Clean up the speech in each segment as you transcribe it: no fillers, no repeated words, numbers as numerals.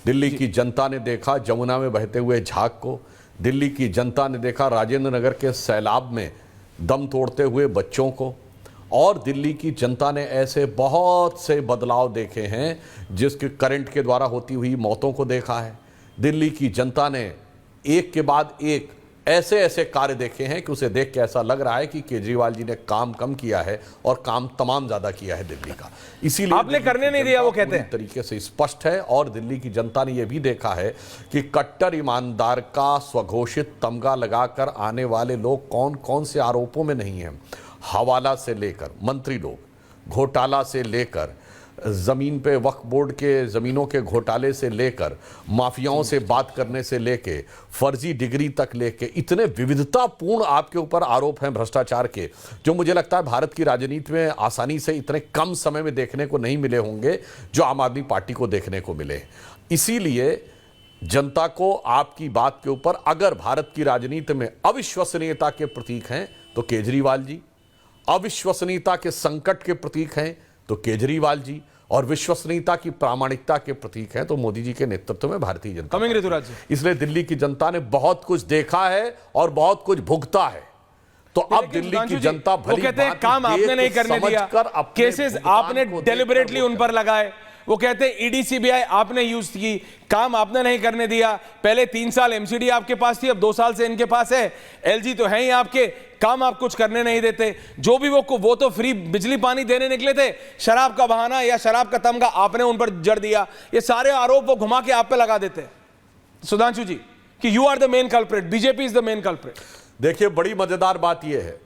दिल्ली की जनता ने देखा जमुना में बहते हुए झाग को, दिल्ली की जनता ने देखा राजेंद्र नगर के सैलाब में दम तोड़ते हुए बच्चों को, और दिल्ली की जनता ने ऐसे बहुत से बदलाव देखे हैं जिसके करंट के द्वारा होती हुई मौतों को देखा है। दिल्ली की जनता ने एक के बाद एक ऐसे ऐसे कार्य देखे हैं कि उसे देख के ऐसा लग रहा है कि केजरीवाल जी ने काम कम किया है और काम तमाम ज्यादा किया है दिल्ली का। इसीलिए आपने करने नहीं दिया, वो कहते हैं तरीके से स्पष्ट है। और दिल्ली की जनता ने यह भी देखा है कि कट्टर ईमानदार का स्वघोषित तमगा लगाकर आने वाले लोग कौन कौन से आरोपों में नहीं है। हवाला से लेकर मंत्री लोग, घोटाला से लेकर जमीन पे वक्फ बोर्ड के जमीनों के घोटाले से लेकर माफियाओं से बात करने से लेके फर्जी डिग्री तक लेके इतने विविधतापूर्ण आपके ऊपर आरोप हैं भ्रष्टाचार के, जो मुझे लगता है भारत की राजनीति में आसानी से इतने कम समय में देखने को नहीं मिले होंगे जो आम आदमी पार्टी को देखने को मिले। इसीलिए जनता को आपकी बात के ऊपर, अगर भारत की राजनीति में अविश्वसनीयता के प्रतीक हैं तो केजरीवाल जी, अविश्वसनीयता के संकट के प्रतीक हैं तो केजरीवाल जी, और विश्वसनीयता की प्रामाणिकता के प्रतीक हैं तो मोदी जी के नेतृत्व में भारतीय जनता पार्टी। इसलिए दिल्ली की जनता ने बहुत कुछ देखा है और बहुत कुछ भुगता है। तो अब दिल्ली की जनता भली कहते हैं काम आपने नहीं करने दिया, केसेस आपने डेलिबरेटली उन पर लगाए। वो कहते हैं ईडी सीबीआई आपने यूज की, काम आपने नहीं करने दिया। पहले 3 साल एमसीडी आपके पास थी, अब 2 साल से इनके पास है। एलजी तो है ही आपके, काम आप कुछ करने नहीं देते। जो भी वो तो फ्री बिजली पानी देने निकले थे, शराब का बहाना या शराब का तमगा आपने उन पर जड़ दिया। ये सारे आरोप वो घुमा के आप पे लगा देते सुधांशु जी कि you are the main culprit, BJP is the main culprit. देखिए बड़ी मजेदार बात यह है,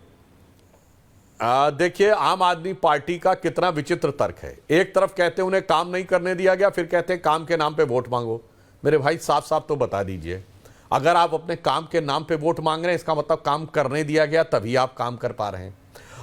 देखिए आम आदमी पार्टी का कितना विचित्र तर्क है। एक तरफ कहते हैं उन्हें काम नहीं करने दिया गया, फिर कहते हैं काम के नाम पे वोट मांगो। मेरे भाई साफ साफ तो बता दीजिए, अगर आप अपने काम के नाम पे वोट मांग रहे हैं इसका मतलब काम करने दिया गया तभी आप काम कर पा रहे हैं,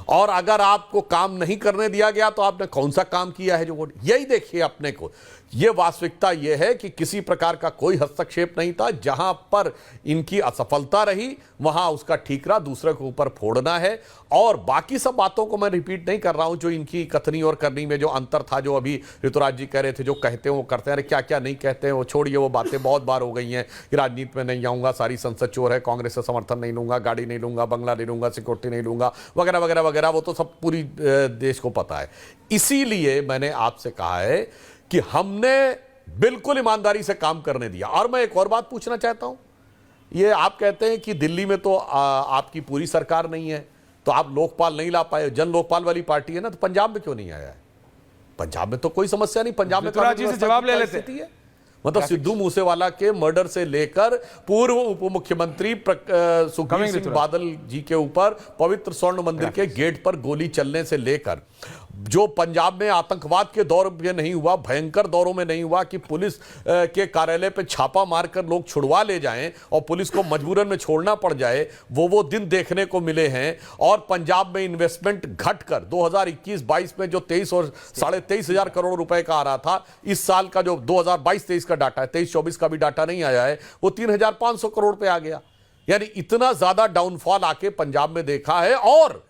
और अगर आपको काम नहीं करने दिया गया तो आपने कौन सा काम किया है जो वोट। यही देखिए अपने को, यह वास्तविकता यह है कि किसी प्रकार का कोई हस्तक्षेप नहीं था। जहां पर इनकी असफलता रही वहां उसका ठीकरा दूसरे के ऊपर फोड़ना है। और बाकी सब बातों को मैं रिपीट नहीं कर रहा हूं, जो इनकी कथनी और करनी में जो अंतर था, जो अभी ऋतुराज जी कह रहे थे, जो कहते हैं वो करते हैं। अरे क्या क्या नहीं कहते हैं वो छोड़िए, वो बातें बहुत बार हो गई हैं कि राजनीति में नहीं आऊंगा, सारी संसद चोर है, कांग्रेस से समर्थन नहीं लूंगा, गाड़ी नहीं लूंगा, बंगला नहीं लूंगा, सिक्योरिटी नहीं लूंगा, वगैरह वगैरह वगैरह। वो तो सब पूरी देश को पता है। इसीलिए मैंने आपसे कहा है कि हमने बिल्कुल ईमानदारी से काम करने दिया। और मैं एक और बात पूछना चाहता हूं, ये आप कहते हैं कि दिल्ली में तो आपकी पूरी सरकार नहीं है तो आप लोकपाल नहीं ला पाए, जन लोकपाल वाली पार्टी है ना, तो पंजाब में क्यों नहीं आया है? पंजाब में तो कोई समस्या नहीं, पंजाब में तो से जवाब ले लेते हैं। मतलब सिद्धू मूसेवाला के मर्डर से लेकर पूर्व उप मुख्यमंत्री सुखबीर सिंह बादल जी के ऊपर पवित्र स्वर्ण मंदिर के गेट पर गोली चलने से लेकर जो पंजाब में आतंकवाद के दौर में नहीं हुआ, भयंकर दौरों में नहीं हुआ कि पुलिस के कार्यालय पे छापा मारकर लोग छुड़वा ले जाएं और पुलिस को मजबूरन में छोड़ना पड़ जाए, वो दिन देखने को मिले हैं। और पंजाब में इन्वेस्टमेंट घटकर 2021-22 में जो 23 और 23.5 हजार करोड़ रुपए का आ रहा था, इस साल का जो 2022-23 का डाटा है, 23-24 का भी डाटा नहीं आया है, वो 3,500 करोड़ पे आ गया। यानी इतना ज्यादा डाउनफॉल आके पंजाब में देखा है। और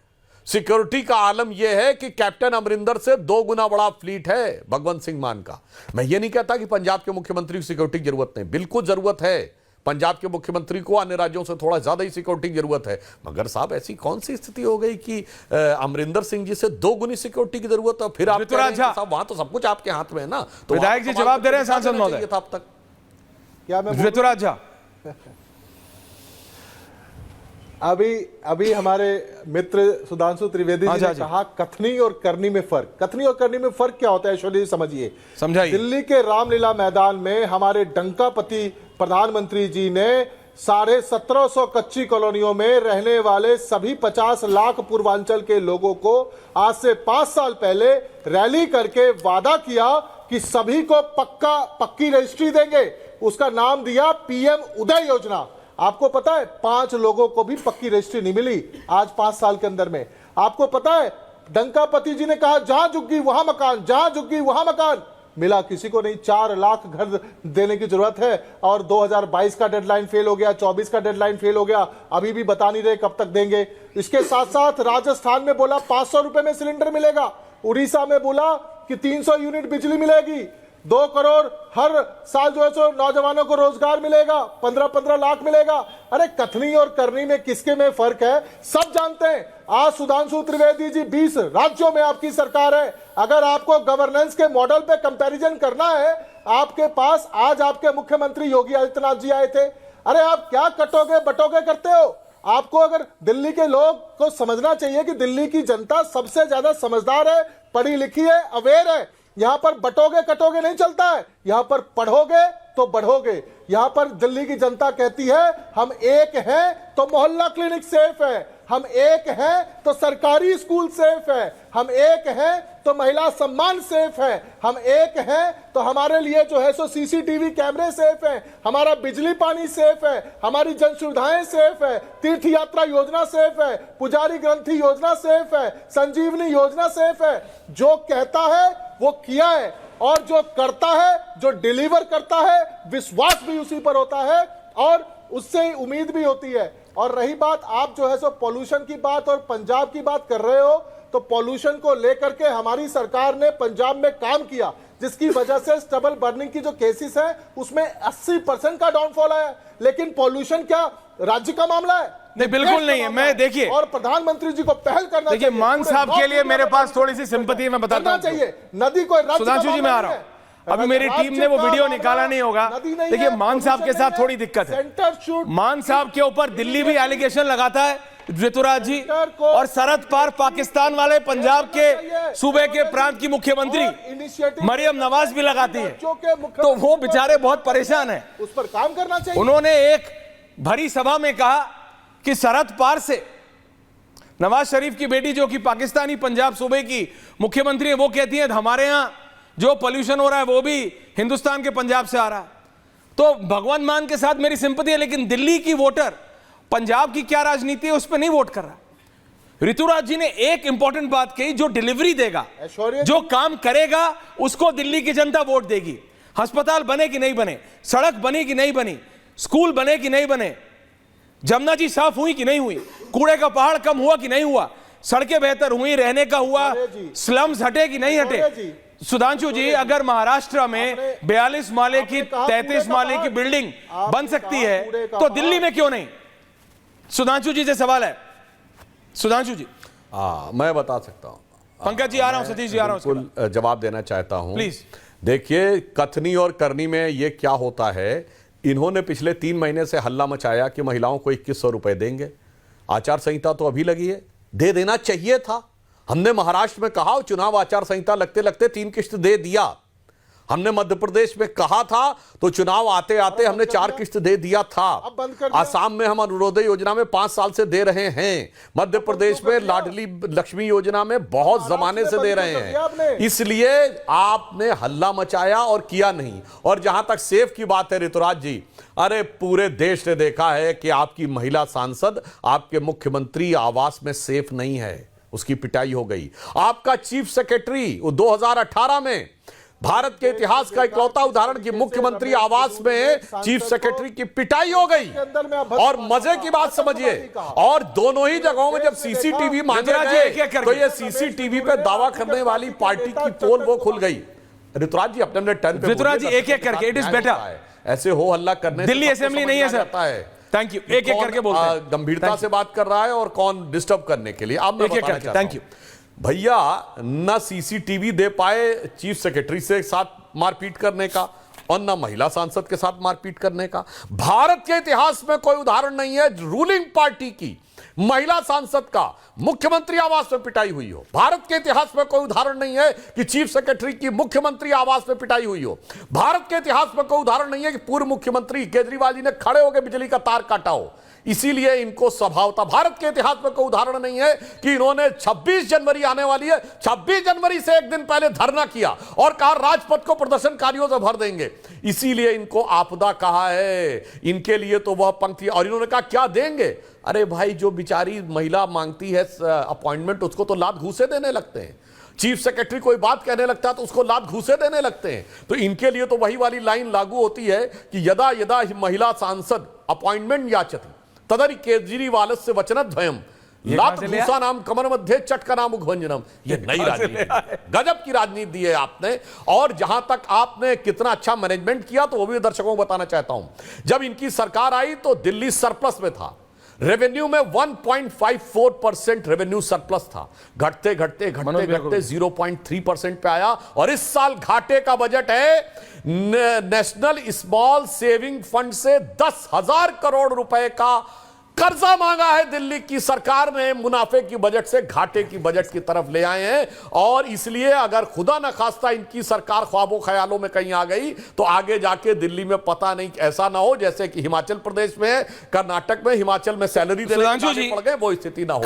सिक्योरिटी का आलम यह है कि कैप्टन अमरिंदर से 2 गुना बड़ा फ्लीट है भगवंत सिंह मान का। मैं ये नहीं कहता कि पंजाब के मुख्यमंत्री की सिक्योरिटी की जरूरत नहीं, बिल्कुल जरूरत है। पंजाब के मुख्यमंत्री को अन्य राज्यों से थोड़ा ज्यादा ही सिक्योरिटी की जरूरत है, मगर साहब ऐसी कौन सी स्थिति हो गई कि अमरिंदर सिंह जी से 2 गुनी सिक्योरिटी की जरूरत है? फिर आप साहब वहां तो सब कुछ आपके हाथ में है ना। तो विधायक जी जवाब दे रहे हैं सांसद महोदय अब तक क्या ऋतुराज झा अभी हमारे मित्र सुधांशु त्रिवेदी जी ने कहा कथनी और करनी में फर्क। कथनी और करनी में फर्क क्या होता है ऐश्वर्या जी समझिए, समझाइए। दिल्ली के रामलीला मैदान में हमारे डंकापति प्रधानमंत्री जी ने 1750 कच्ची कॉलोनियों में रहने वाले सभी 50 लाख पूर्वांचल के लोगों को आज से 5 साल पहले रैली करके वादा किया कि सभी को पक्की रजिस्ट्री देंगे। उसका नाम दिया पीएम उदय योजना। आपको पता है 5 लोगों को भी पक्की रजिस्ट्री नहीं मिली आज 5 साल के अंदर में। आपको पता है डंकापति जी ने कहा जहां झुग्गी वहां मकान, जहां झुग्गी वहां मकान, मिला किसी को नहीं। 4 लाख घर देने की जरूरत है और 2022 का डेडलाइन फेल हो गया, 24 का डेडलाइन फेल हो गया, अभी भी बता नहीं रहे कब तक देंगे। इसके साथ साथ राजस्थान में बोला 500 रुपए में सिलेंडर मिलेगा, उड़ीसा में बोला कि 300 यूनिट बिजली मिलेगी, 2 करोड़ हर साल जो है सो नौजवानों को रोजगार मिलेगा, 15-15 लाख मिलेगा। अरे कथनी और करनी में किसके में फर्क है, सब जानते हैं। आज सुधांशु त्रिवेदी जी 20 राज्यों में आपकी सरकार है। अगर आपको गवर्नेंस के मॉडल पे कंपैरिजन करना है, आपके पास आज आपके मुख्यमंत्री योगी आदित्यनाथ जी आए थे। अरे आप क्या कटोगे बटोगे करते हो? आपको अगर दिल्ली के लोग को समझना चाहिए कि दिल्ली की जनता सबसे ज्यादा समझदार है, पढ़ी लिखी है, अवेयर है। यहां पर बटोगे कटोगे नहीं चलता है, यहां पर पढ़ोगे तो बढ़ोगे। यहां पर दिल्ली की जनता कहती है हम एक हैं तो मोहल्ला क्लिनिक सेफ है, हम एक हैं तो सरकारी स्कूल सेफ है, हम एक हैं तो महिला सम्मान सेफ है, हम एक हैं तो हमारे लिए जो है सो सीसीटीवी कैमरे सेफ है, हमारा बिजली पानी सेफ है, हमारी जन सुविधाएं सेफ है, तीर्थ यात्रा योजना सेफ है, पुजारी ग्रंथि योजना सेफ है, संजीवनी योजना सेफ है। जो कहता है वो किया है, और जो करता है, जो डिलीवर करता है, विश्वास भी उसी पर होता है और उससे उम्मीद भी होती है। और रही बात आप जो है सो पॉल्यूशन की बात और पंजाब की बात कर रहे हो, तो पॉल्यूशन को लेकर के हमारी सरकार ने पंजाब में काम किया, जिसकी वजह से स्टबल बर्निंग की जो केसेस है उसमें 80% का डाउनफॉल आया। लेकिन पॉल्यूशन क्या राज्य का मामला है? नहीं, बिल्कुल नहीं है। मैं देखिए, और प्रधानमंत्री जी को पहल करना देखिए, मान साहब के लिए मेरे पास थोड़ी सी सिंपैथी मैं बताता हूं। चाहिए नदी को सुधांशु जी मैं आ रहा हूं, अभी मेरी टीम ने वो वीडियो निकाला नहीं होगा। देखिए, मान साहब के साथ थोड़ी दिक्कत है। मान साहब के ऊपर दिल्ली भी एलिगेशन लगाता है ऋतुराज जी, और सरहद पार पाकिस्तान वाले पंजाब के सूबे के प्रांत की मुख्यमंत्री मरियम नवाज भी लगाती है। तो वो बेचारे बहुत परेशान हैं, उस पर काम करना चाहिए। उन्होंने एक भरी सभा में कहा कि सरहद पार से नवाज शरीफ की बेटी जो कि पाकिस्तानी पंजाब सूबे की मुख्यमंत्री है, वो कहती है हमारे यहां जो पोल्यूशन हो रहा है वो भी हिंदुस्तान के पंजाब से आ रहा है। तो भगवान मान के साथ मेरी सिंपैथी है, लेकिन दिल्ली की वोटर पंजाब की क्या राजनीति है उस पर नहीं वोट कर रहा। ऋतुराज जी ने एक इंपॉर्टेंट बात कही, जो डिलीवरी देगा, जो काम करेगा, उसको दिल्ली की जनता वोट देगी। अस्पताल बने कि नहीं बने, सड़क बनी कि नहीं बनी, स्कूल बने कि नहीं बने, जमुना जी साफ हुई कि नहीं हुई, कूड़े का पहाड़ कम हुआ कि नहीं हुआ, सड़कें बेहतर हुई, रहने का हुआ, स्लम्स हटे कि नहीं हटे। सुधांशु जी, अगर महाराष्ट्र में 42 माले की 33 माले की बिल्डिंग बन सकती है तो दिल्ली में क्यों नहीं? सुधांशु जी से सवाल है। सुधांशु जी, मैं बता सकता हूं, पंकज जी आ रहा हूं, सतीश जी आ रहा हूं, बिल्कुल जवाब देना चाहता हूं प्लीज। देखिए, कथनी और करनी में ये क्या होता है, इन्होंने पिछले 3 महीने से हल्ला मचाया कि महिलाओं को 2100 रुपए देंगे। आचार संहिता तो अभी लगी है, दे देना चाहिए था। हमने महाराष्ट्र में कहा, चुनाव आचार संहिता लगते लगते 3 किस्त दे दिया। हमने मध्य प्रदेश में कहा था तो चुनाव आते आते हमने 4 किस्त दे दिया था। आसाम में हम अनुरोधय योजना में 5 साल से दे रहे हैं। मध्य प्रदेश में लाडली लक्ष्मी योजना में बहुत जमाने से दे रहे हैं। इसलिए आपने हल्ला मचाया और किया नहीं। और जहां तक सेफ की बात है ऋतुराज जी, अरे पूरे देश ने देखा है कि आपकी महिला सांसद आपके मुख्यमंत्री आवास में सेफ नहीं है, उसकी पिटाई हो गई। आपका चीफ सेक्रेटरी 2018 में भारत के इतिहास का इकलौता उदाहरण कि मुख्यमंत्री आवास में चीफ सेक्रेटरी की पिटाई हो गई। और मजे की बात समझिए, और दोनों ही जगहों में जब सीसीटीवी मांगे गए तो ये सीसीटीवी पे दावा करने वाली पार्टी की पोल वो खुल गई। ऋतुराज जी अपने टर्न पे, ऋतुराज जी एक एक करके, इट इज बेटर। ऐसे हो हल्ला करने, दिल्ली असेंबली नहीं है सर, थैंक यू। एक एक करके बोलते हैं, गंभीरता से बात कर रहा है और कौन डिस्टर्ब करने के लिए। आप एक एक करके, थैंक यू भैया। न सीसीटीवी दे पाए चीफ सेक्रेटरी से साथ मारपीट करने का, और न महिला सांसद के साथ मारपीट करने का। भारत के इतिहास में कोई उदाहरण नहीं है रूलिंग पार्टी की महिला सांसद का मुख्यमंत्री आवास में पिटाई हुई हो। भारत के इतिहास में कोई उदाहरण नहीं है कि चीफ सेक्रेटरी की मुख्यमंत्री आवास में पिटाई हुई हो। भारत के इतिहास में कोई उदाहरण नहीं है कि पूर्व मुख्यमंत्री केजरीवाल जी ने खड़े होकर बिजली का तार काटा हो। इसीलिए इनको स्वभाव था। भारत के इतिहास में कोई उदाहरण नहीं है कि इन्होंने 26 जनवरी आने वाली है, 26 जनवरी से एक दिन पहले धरना किया और कहा राजपथ को प्रदर्शनकारियों से भर देंगे। इसीलिए इनको आपदा कहा है। इनके लिए तो वह पंक्ति, और इन्होंने कहा क्या देंगे। अरे भाई, जो बेचारी महिला मांगती है अपॉइंटमेंट, उसको तो लात घूसे देने लगते हैं। चीफ सेक्रेटरी कोई बात कहने लगता है तो उसको लात घूसे देने लगते हैं। तो इनके लिए तो वही वाली लाइन लागू होती है कि यदा यदा महिला सांसद अपॉइंटमेंट याचती तदरि केजरीवालस्य वचनद्वयम् लात भूसा नाम कमर मध्य चटका नाम मुखभंजनम, ये नई राजनीति, गजब की राजनीति दी है आपने। और जहां तक आपने कितना अच्छा मैनेजमेंट किया तो वो भी दर्शकों को बताना चाहता हूं। जब इनकी सरकार आई तो दिल्ली सरप्लस में था, रेवेन्यू में 1.54% रेवेन्यू सरप्लस था, घटते घटते 0.3% पे आया। और इस साल घाटे का बजट है, नेशनल स्मॉल सेविंग फंड से 10,000 करोड़ रुपए का कर्जा मांगा है दिल्ली की सरकार ने, मुनाफे की बजट से घाटे की बजट की तरफ ले आए हैं। और इसलिए अगर खुदा न खास्ता इनकी सरकार ख्वाबों ख्यालों में कहीं आ गई तो आगे जाके दिल्ली में पता नहीं ऐसा ना हो जैसे कि हिमाचल प्रदेश में, कर्नाटक में, हिमाचल में सैलरी देने पड़ गए, वो स्थिति ना हो।